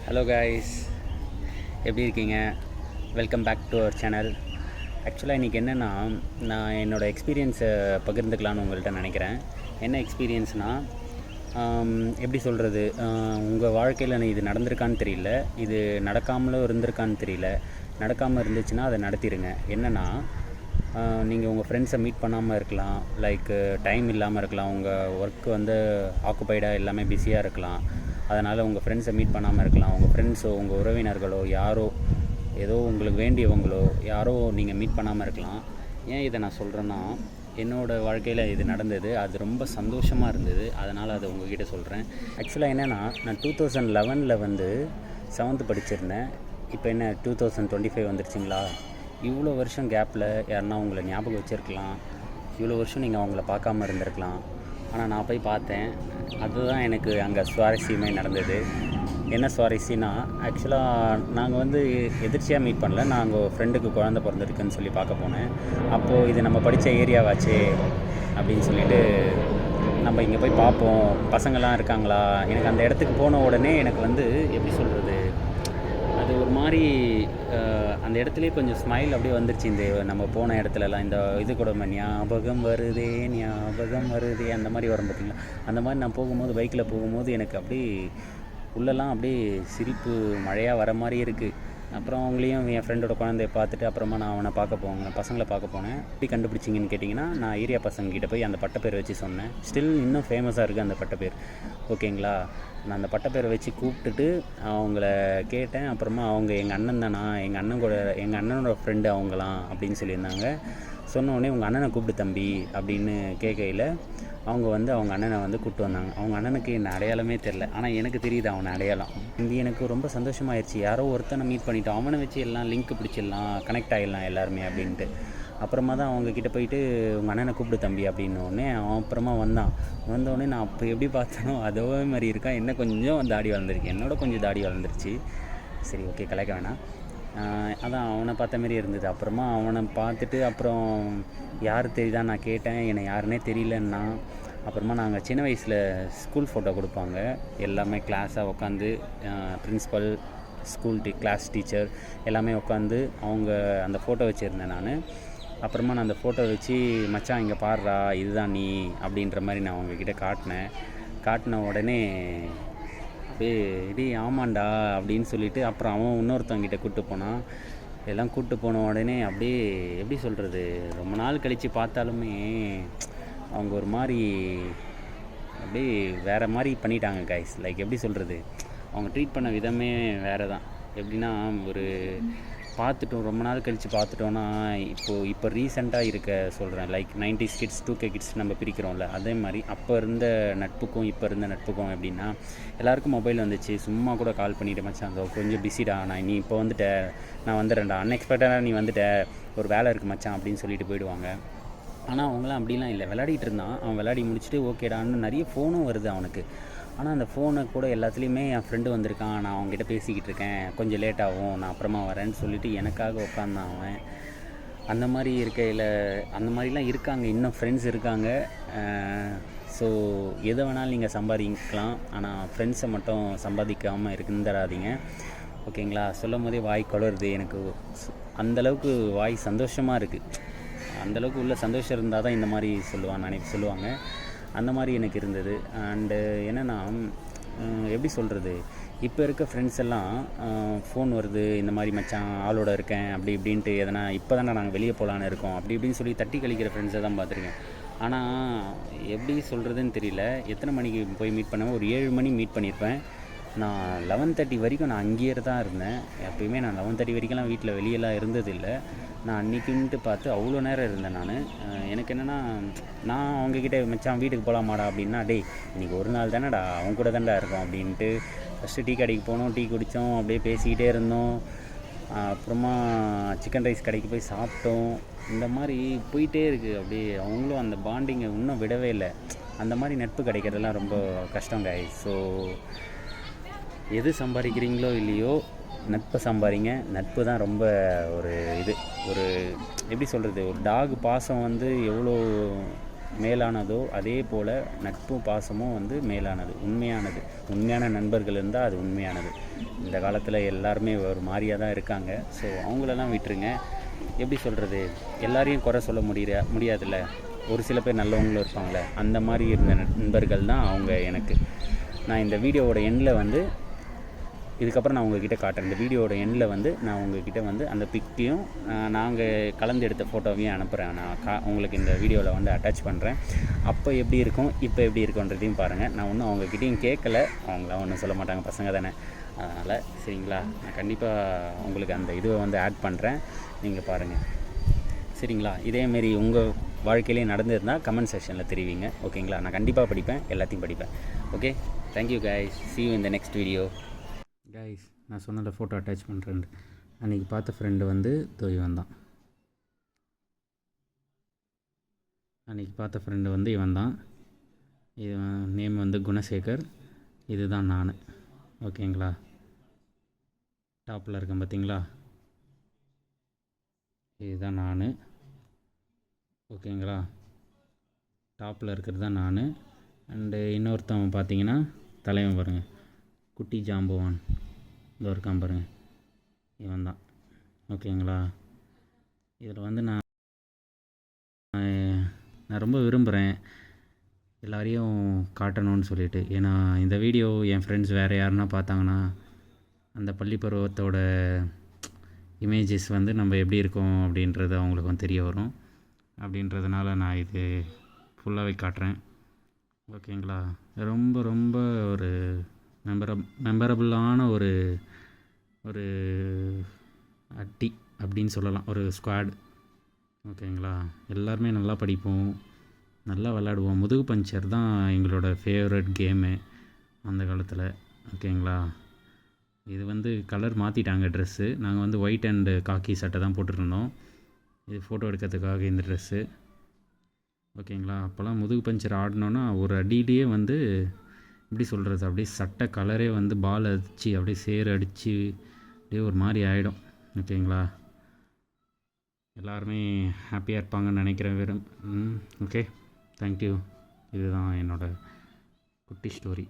Hello guys, எப்படி இருக்கீங்க? Welcome back to our channel. ஆக்சுவலாக இன்றைக்கி என்னென்னா, நான் என்னோடய எக்ஸ்பீரியன்ஸை பகிர்ந்துக்கலான்னு உங்கள்கிட்ட நினைக்கிறேன். என்ன எக்ஸ்பீரியன்ஸ்னால், எப்படி சொல்கிறது, உங்கள் வாழ்க்கையில் இது நடந்திருக்கான்னு தெரியல, இது நடக்காமலும் இருந்திருக்கான்னு தெரியல. நடக்காமல் இருந்துச்சுன்னா அதை நடத்திடுங்க. என்னென்னா, நீங்கள் உங்கள் ஃப்ரெண்ட்ஸை மீட் பண்ணாமல் இருக்கலாம், லைக் டைம் இல்லாமல் இருக்கலாம், உங்கள் ஒர்க்கு ஆக்குப்பைடாக எல்லாமே பிஸியாக இருக்கலாம். அதனால் உங்கள் ஃப்ரெண்ட்ஸை மீட் பண்ணாமல் இருக்கலாம். உங்கள் ஃப்ரெண்ட்ஸோ, உங்கள் உறவினர்களோ, யாரோ ஏதோ உங்களுக்கு வேண்டியவங்களோ யாரோ நீங்கள் மீட் பண்ணாமல் இருக்கலாம். ஏன் இதை நான் சொல்கிறேன்னா, என்னோடய வாழ்க்கையில் இது நடந்தது. அது ரொம்ப சந்தோஷமாக இருந்தது. அதனால் அதை உங்கள்கிட்ட சொல்கிறேன். ஆக்சுவலாக என்னென்னா, நான் 2011 7th படிச்சிருந்தேன். இப்போ என்ன 2025 வந்துருச்சுங்களா? இவ்வளோ வருஷம் கேப்பில் யாருன்னா உங்களை ஞாபகம் வச்சுருக்கலாம், இவ்வளோ வருஷம் நீங்கள் அவங்கள பார்க்காம இருந்திருக்கலாம். ஆனால் நான் போய் பார்த்தேன். அதுதான் எனக்கு அங்கே சுவாரஸ்யமே நடந்தது. என்ன சுவாரஸ்யம்னா, ஆக்சுவலாக நாங்கள் எதிர்ச்சியாக மீட் பண்ணல. நான் அங்கே ஃப்ரெண்டுக்கு குழந்தை பிறந்திருக்குன்னு சொல்லி பார்க்க போனேன். அப்போது இது நம்ம படித்த ஏரியாவாச்சே அப்படின்னு சொல்லிட்டு நம்ம இங்கே போய் பார்ப்போம், பசங்கள்லாம் இருக்காங்களா. எனக்கு அந்த இடத்துக்கு போன உடனே எனக்கு எப்படி சொல்கிறது, அது ஒரு மாதிரி அந்த இடத்துலேயே கொஞ்சம் ஸ்மைல் அப்படியே வந்துருச்சு. இந்த நம்ம போன இடத்துலலாம் இந்த இது கூட ஞாபகம் வருதே அந்த மாதிரி வரும் பார்த்திங்களா. அந்த மாதிரி நான் போகும்போது, பைக்கில் போகும்போது எனக்கு அப்படியே உள்ளெல்லாம் அப்படியே சிரிப்பு மழையாக வர மாதிரி இருக்குது. அப்புறம் அவங்களையும் என் ஃப்ரெண்டோட குழந்தைய பார்த்துட்டு அப்புறமா நான் அவனை பசங்களை பார்க்க போனேன். எப்படி கண்டுபிடிச்சிங்கன்னு கேட்டிங்கன்னா, நான் ஏரியா பசங்கக்கிட்ட போய் அந்த பட்டப்பேர் வச்சு சொன்னேன். ஸ்டில் இன்னும் ஃபேமஸாக இருக்குது அந்த பட்டப்பேர். ஓகேங்களா? நான் அந்த பட்டப்பேரை வச்சு கூப்பிட்டுட்டு அவங்கள கேட்டேன். அப்புறமா அவங்க எங்கள் அண்ணன் தானா, எங்கள் அண்ணனோட ஃப்ரெண்டு அவங்களாம் அப்படின்னு சொல்லியிருந்தாங்க. சொன்ன உடனே உங்கள் அண்ணனை கூப்பிட்டு தம்பி அப்படின்னு கேட்கையில் அவங்க அவங்க அண்ணனை கூப்பிட்டு வந்தாங்க. அவங்க அண்ணனுக்கு என்ன அடையாளமே தெரில, ஆனால் எனக்கு தெரியுது அவனை அடையாளம். எனக்கு ரொம்ப சந்தோஷமாயிடுச்சு. யாரோ ஒருத்தனை மீட் பண்ணிவிட்டோம், அவனை வச்சு எல்லாம் லிங்க் பிடிச்சிடலாம், கனெக்ட் ஆகிடலாம் எல்லாருமே அப்படின்ட்டு. அப்புறமா தான் அவங்கக்கிட்ட போயிட்டு உங்கள் அண்ணனை கூப்பிட்டு தம்பி அப்படின்னோடனே அவன் அப்புறமா வந்தோடனே நான் அப்போ எப்படி பார்த்தனோ அதே மாதிரி இருக்கான். என்ன கொஞ்சம் தாடி வளர்ந்துருக்கு, என்னோட கொஞ்சம் தாடி வளர்ந்துருச்சு. சரி, ஓகே, கலைக்க வேணாம். அதான் அவனை பார்த்த மாரி இருந்தது. அப்புறமா அவனை பார்த்துட்டு அப்புறம் யார் தெரியுதா நான் கேட்டேன். என்னை யாருன்னே தெரியலன்னா. அப்புறமா நாங்கள் சின்ன வயசில் ஸ்கூல் ஃபோட்டோ கொடுப்பாங்க, எல்லாமே கிளாஸாக உட்காந்து பிரின்ஸிபல், ஸ்கூல் கிளாஸ் டீச்சர் எல்லாமே உட்காந்து அவங்க அந்த ஃபோட்டோ வச்சுருந்தேன் நான். அப்புறமா நான் அந்த ஃபோட்டோ வச்சு மச்சான் இங்கே பாடுறா இதுதான் நீ அப்படின்ற மாதிரி நான் அவங்கக்கிட்ட காட்டின உடனே அப்படியே ஆமாண்டா அப்படின்னு சொல்லிவிட்டு அப்புறம் அவன் இன்னொருத்தவங்கிட்ட கூப்பிட்டு போனான். எல்லாம் கூப்பிட்டு போன உடனே அப்படியே எப்படி சொல்கிறது, ரொம்ப நாள் கழித்து பார்த்தாலுமே அவங்க ஒரு மாதிரி அப்படியே வேறு மாதிரி பண்ணிட்டாங்க கைஸ். லைக் எப்படி சொல்கிறது, அவங்க ட்ரீட் பண்ண விதமே வேறு தான். எப்படின்னா, ஒரு பார்த்துட்டோம், ரொம்ப நாள் கழித்து பார்த்துட்டோன்னா இப்போ ரீசெண்டாக இருக்க சொல்கிறேன். Like 90s kids 2K kids நம்ம பிரிக்கிறோம்ல, அதே மாதிரி அப்போ இருந்த நட்புக்கும் இப்போ இருந்த நட்புக்கும் எப்படின்னா, எல்லாருக்கும் மொபைல் வந்துச்சு. சும்மா கூட கால் பண்ணிவிட்டு மச்சான் அந்த கொஞ்சம் பிஸிடா, நீ இப்போ நான் வந்துடுறேன்டா, அன்எக்ஸ்பெக்டடாக நீ ஒரு வேலை இருக்குது மச்சான் அப்படின்னு சொல்லிட்டு போயிடுவாங்க. ஆனால் அவங்களாம் அப்படிலாம் இல்லை. விளையாடிட்டு இருந்தான், அவன் விளையாடி முடிச்சுட்டு ஓகேடான்னு நிறைய ஃபோனும் வருது அவனுக்கு. ஆனால் அந்த ஃபோனை கூட எல்லாத்துலேயுமே என் ஃப்ரெண்டு வந்திருக்கான், நான் அவங்ககிட்ட பேசிக்கிட்டு இருக்கேன், கொஞ்சம் லேட் ஆகும், நான் அப்புறமா வரேன்னு சொல்லிவிட்டு எனக்காக உட்காந்தான் அவன். அந்த மாதிரி இருக்கையில் அந்த மாதிரிலாம் இருக்காங்க, இன்னும் ஃப்ரெண்ட்ஸ் இருக்காங்க. ஸோ எதை வேணாலும் நீங்கள் சம்பாதிக்கலாம், ஆனால் ஃப்ரெண்ட்ஸை மட்டும் சம்பாதிக்காமல் இருந்துடாதீங்க. ஓகேங்களா? சொல்லும் போதே வாய் குளருது எனக்கு. அந்தளவுக்கு வாய் சந்தோஷமாக இருக்குது. அந்தளவுக்கு உள்ள சந்தோஷம் இருந்தால் தான் இந்த மாதிரி சொல்லுவாங்க. அந்த மாதிரி எனக்கு இருந்தது. அண்டு என்னென்னா, எப்படி சொல்கிறது, இப்போ இருக்க ஃப்ரெண்ட்ஸ் எல்லாம் ஃபோன் வருது, இந்த மாதிரி மச்சான் ஆளோட இருக்கேன் அப்படி இப்படின்ட்டு எதனா இப்போ தானே நாங்கள் வெளியே போகலான்னு இருக்கோம் அப்படி இப்படின்னு சொல்லி தட்டி கழிக்கிற ஃப்ரெண்ட்ஸை தான் பார்த்துருக்கேன். ஆனால் எப்படி சொல்கிறதுன்னு தெரியல. எத்தனை மணிக்கு போய் மீட் பண்ணேன், ஒரு 7 மணி மீட் பண்ணியிருப்பேன். நான் 11:30 வரைக்கும் நான் அங்கேயே தான் இருந்தேன். எப்பயுமே நான் 11:30 வரைக்கும்லாம் வீட்டில் வெளியெல்லாம் இருந்ததில்லை. நான் அன்றைக்கின்ட்டு பார்த்து அவ்வளோ நேரம் இருந்தேன் நான். எனக்கு என்னென்னா, நான் அவங்கக்கிட்ட மச்சான் வீட்டுக்கு போகலாமாடா அப்படின்னா, டேய் இன்றைக்கி ஒரு நாள் தானேடா, அவங்க கூட தான்டா இருக்கோம் அப்படின்ட்டு ஃபஸ்ட்டு டீ கடைக்கு போனோம், டீ குடித்தோம், அப்படியே பேசிக்கிட்டே இருந்தோம். அப்புறமா சிக்கன் ரைஸ் கடைக்கு போய் சாப்பிட்டோம். இந்த மாதிரி போயிட்டே இருக்குது. அப்படியே அவங்களும் அந்த பாண்டிங்கை இன்னும் விடவே இல்லை. அந்த மாதிரி நட்பு கிடைக்கிறதுலாம் ரொம்ப கஷ்டம் கைஸ். ஸோ எது சம்பாதிக்கிறீங்களோ இல்லையோ, நட்பை சம்பாதிங்க. நட்பு தான் ரொம்ப ஒரு எப்படி சொல்கிறது, ஒரு டாக் பாசம் எவ்வளோ மேலானதோ அதே போல் நட்பும் பாசமும் வந்து மேலானது, உண்மையானது. உண்மையான நண்பர்கள் இருந்தால் அது உண்மையானது. இந்த காலத்தில் எல்லாருமே ஒரு மாதிரியாக தான் இருக்காங்க. ஸோ அவங்களெல்லாம் விட்டுருங்க. எப்படி சொல்கிறது, எல்லாரையும் குறை சொல்ல முடியாதுல்ல. ஒரு சில பேர் நல்லவங்களும் இருப்பாங்களே, அந்த மாதிரி இருந்த நண்பர்கள் தான் அவங்க எனக்கு. நான் இந்த வீடியோவோட எண்டில் வந்து இதுக்கப்புறம் நான் உங்கள்கிட்ட காட்டுறேன். இந்த வீடியோவோட எண்டில் வந்து நான் உங்கள்கிட்ட வந்து அந்த பிக்கையும் நாங்கள் கலந்து எடுத்த ஃபோட்டோவையும் அனுப்புகிறேன். நான் உங்களுக்கு இந்த வீடியோவில் வந்து அட்டாச் பண்ணுறேன். அப்போ எப்படி இருக்கும், இப்போ எப்படி இருக்குன்றதையும் பாருங்கள். நான் ஒன்றும் அவங்கக்கிட்டையும் கேட்கல, அவங்களாம் ஒன்றும் சொல்ல மாட்டாங்க, பசங்க தானே. அதனால் சரிங்களா, நான் கண்டிப்பாக உங்களுக்கு அந்த இதுவை வந்து ஆட் பண்ணுறேன், நீங்கள் பாருங்கள். சரிங்களா, இதேமாரி உங்கள் வாழ்க்கையிலே நடந்திருந்தால் கமெண்ட் செக்ஷனில் தெரிவிங்க. ஓகேங்களா, நான் கண்டிப்பாக படிப்பேன், எல்லாத்தையும் படிப்பேன். Okay, thank you guys, see you in the next video. Guys, நான் சொன்னதை ஃபோட்டோ அட்டாச் பண்ணுறேன். அன்றைக்கி பார்த்த ஃப்ரெண்டு வந்து இவன் தான். அன்றைக்கி பார்த்த ஃப்ரெண்டு வந்து இவன் தான். இவன் நேம் வந்து குணசேகர். இதுதான் நான். ஓகேங்களா, டாப்பில் இருக்கேன் பார்த்தீங்களா, இதுதான் நான். ஓகேங்களா, டாப்பில் இருக்கிறது தான் நான். அண்டு இன்னொருத்தவன் பார்த்தீங்கன்னா தலைவன் பாருங்கள், குட்டி ஜாம்பவான், இதோ இருக்கான் பாருங்கள், இவன் தான். ஓகேங்களா, இதில் வந்து நான் ரொம்ப விரும்புகிறேன் எல்லாரையும் காட்டணும்னு சொல்லிட்டு. ஏன்னா இந்த வீடியோ என் ஃப்ரெண்ட்ஸ் வேறு யாருன்னா பார்த்தாங்கன்னா அந்த பள்ளி பருவத்தோட இமேஜஸ் வந்து நம்ம எப்படி இருக்கோம் அப்படின்றது அவங்களுக்கும் தெரிய வரும். அப்படின்றதுனால நான் இது ஃபுல்லாகவே காட்டுறேன். ஓகேங்களா, ரொம்ப ரொம்ப ஒரு மெமரபுளான ஒரு அட்டி அப்படின்னு சொல்லலாம், ஒரு ஸ்குவாட். ஓகேங்களா, எல்லாருமே நல்லா படிப்போம், நல்லா விளாடுவோம். முதுகு பஞ்சர் தான் எங்களோட ஃபேவரட் கேமு அந்த காலத்தில். ஓகேங்களா, இது வந்து கலர் மாற்றிட்டாங்க ட்ரெஸ்ஸு. நாங்கள் வந்து ஒயிட் அண்டு காக்கி சட்டை தான் போட்டுருந்தோம். இது ஃபோட்டோ எடுக்கிறதுக்காக இந்த ட்ரெஸ்ஸு. ஓகேங்களா, அப்போல்லாம் முதுகு பஞ்சர் ஆடினோன்னா ஒரு அடியிலேயே வந்து எப்படி சொல்கிறது, அப்படியே சட்டை கலரே வந்து பால் அடித்து அப்படியே சேறு அடித்து அப்படியே ஒரு மாதிரி ஆகிடும். ஓகேங்களா, எல்லாருமே ஹாப்பியாக இருப்பாங்கன்னு நினைக்கிறேன். Okay, thank you. இதுதான் என்னோடய குட்டி ஸ்டோரி.